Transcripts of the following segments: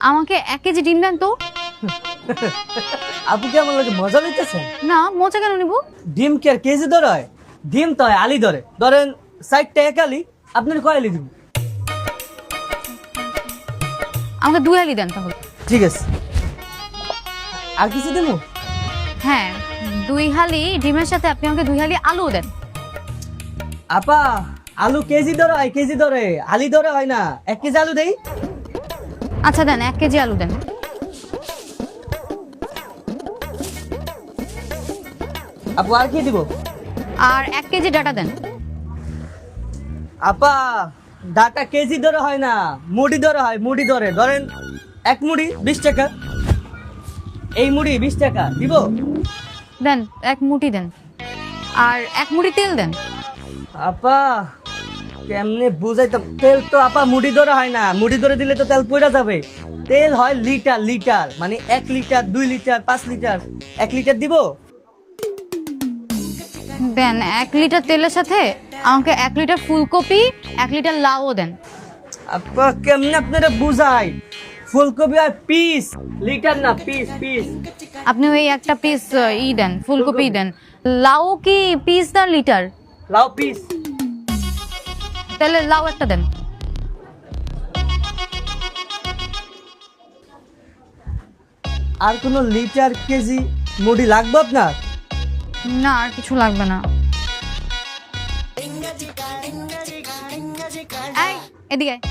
আমাকে 1 কেজি ডিম দেন তো। আপু কি আমার লাগে মজা লইতেছেন? না, মজা কেন নিব? ডিম কি আর কেজি ধরে হয়? ডিম তো হয় আলি ধরে। ধরেন 60 টাকা আলি, আপনার কয় আলি দিব? আমাকে 2 আলি দেন তাহলে। ঠিক আছে। আর কিছু দেবো? হ্যাঁ, 2 হালি ডিমের সাথে আপনি আমাকে 2 হালি আলু দেন। আপা, আলু কেজি ধরে হয়, কেজি ধরে, আলি ধরে হয় না। 1 কেজি আলু দেই? আচ্ছা দেন, 1 কেজি আলু দেন। আপু আর কি দিব? আর 1 কেজি ডাটা দেন। আপা, ডাটা কেজি ধরে হয় না, মুড়ি ধরে হয়, মুড়ি ধরে। ধরেন 1 মুড়ি 20 টাকা। এই মুড়ি 20 টাকা দিব? দেন, 1 মুঠি দেন। আর 1 মুঠি তেল দেন। আপা কেমনে বুঝাইতাম? তেল তো আপা মুড়ি ধরে হয় না, মুড়ি ধরে দিলে তো তেল পড়া যাবে। তেল হয় লিটার লিটার, মানে 1 লিটার, 2 লিটার, 5 লিটার। 1 লিটার দিব? দেন, 1 লিটার তেলের সাথে আমাকে 1 লিটার ফুলকপি, 1 লিটার লাউও দেন। আপা কেমনে আপনারা বুঝাই? ফুলকপি আর পিস, লিটার না, পিস পিস। আপনি ওই একটা পিস দেন, ফুলকপি দেন। লাউ কি পিস না লিটার? লাউ পিস। তাহলে লাউ একটা দেন। আর কোন লিটার কেজি মুড়ি লাগবে আপনার? না, আর কিছু লাগবে না। এই, এদিকে আয়।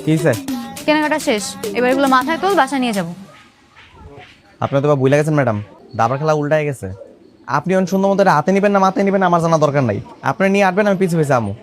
কি স্যার? কেনাকাটা শেষ, এবার এগুলো মাথায় তোল, বাসা নিয়ে যাব। আপনার তো বা বুঝলে গেছেন ম্যাডাম, দাবার খেলা উল্টায় গেছে। আপনি অন সুন্দর মতো হাতে নিবেন না মাথায় নিবেন আমার জানা দরকার নাই। আপনি নিয়ে আসবেন, আমি পিছু পিছু আমু।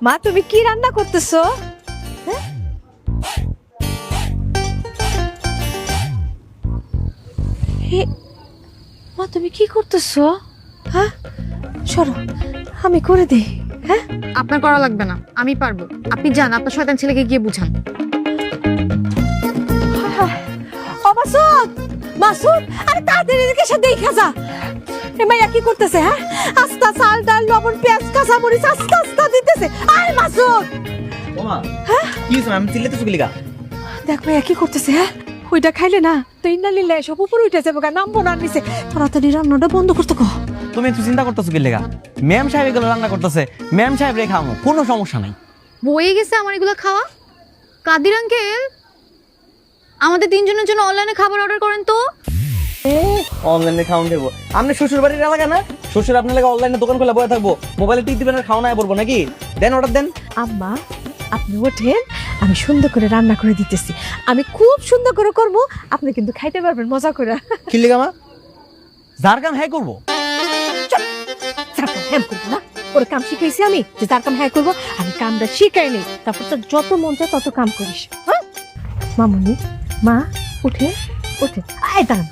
মা, তুমি কি রান্না করতেছো? মা, তুমি কি করতেছো? হ্যাঁ, সরো, আমি করে দিই। হ্যাঁ, আপনার করা লাগবে না, আমি পারবো। আপনি যান, আপনার শয়তান ছেলেকে গিয়ে বুঝান। ও মাসুদ, মাসুদ, আরে তাড়াতাড়ি এদিকে এসে দেখা যা। এ মাইয়া কি করতেছে? হ্যাঁ, আস্তা চাল ডাল লবণ পেঁয়াজ কাঁচা মরিচ আস্তা আস্তা দিতেছে। আরে মাসুদ, ওমা কি হইছে? আমি চিল্লাতে চুগলি গা। দেখ মাইয়া কি করতেছে। হ্যাঁ, ওইটা খাইলে না তো ইন্নালিল্লাহ সব উপরে উঠে যাবে, নামবো না নিচে। তাড়াতাড়ি রান্নাটা বন্ধ করতে কো। তুমি একটু চিন্তা করতেছো কি লেগা? ম্যাম সাহেব এগুলো রান্না করতেছে, ম্যাম সাহেব রে খামো, কোনো সমস্যা নাই। বয়ে গেছে আমার এগুলো খাওয়া। কাদির আঙ্কেল, আমাদের 3 জনের জন্য অনলাইনে খাবার অর্ডার করেন তো। অনলাইনে খাওয়ান দেবো? আপনি শ্বশুর বাড়ির এলাকা না? শ্বশুর আপনার লাগে অনলাইনে দোকান খোলা বয়ে থাকবো, মোবাইলে টিপ দিবেন আর খাওয়া না পড়বো নাকি? দেন অর্ডার দেন। আম্মা, আপনি ওঠেন, আমি সুন্দর করে রান্না করে দিতেছি। আমি খুব সুন্দর করে করব, আপনি কিন্তু খাইতে পারবেন মজা করে। কি লেগা মা? যার কাম হ্যাঁ করবো। যার কাম হ্যাঁ করবো না, ওর কাম শিখাইছি আমি যে যার কাম হ্যাঁ করবো। আমি কামটা শিখাই নেই, তারপর তো যত মন চায় তত কাম করিস। হ্যাঁ মামুনি, মা উঠে উঠে, আয় দাঁড়ান।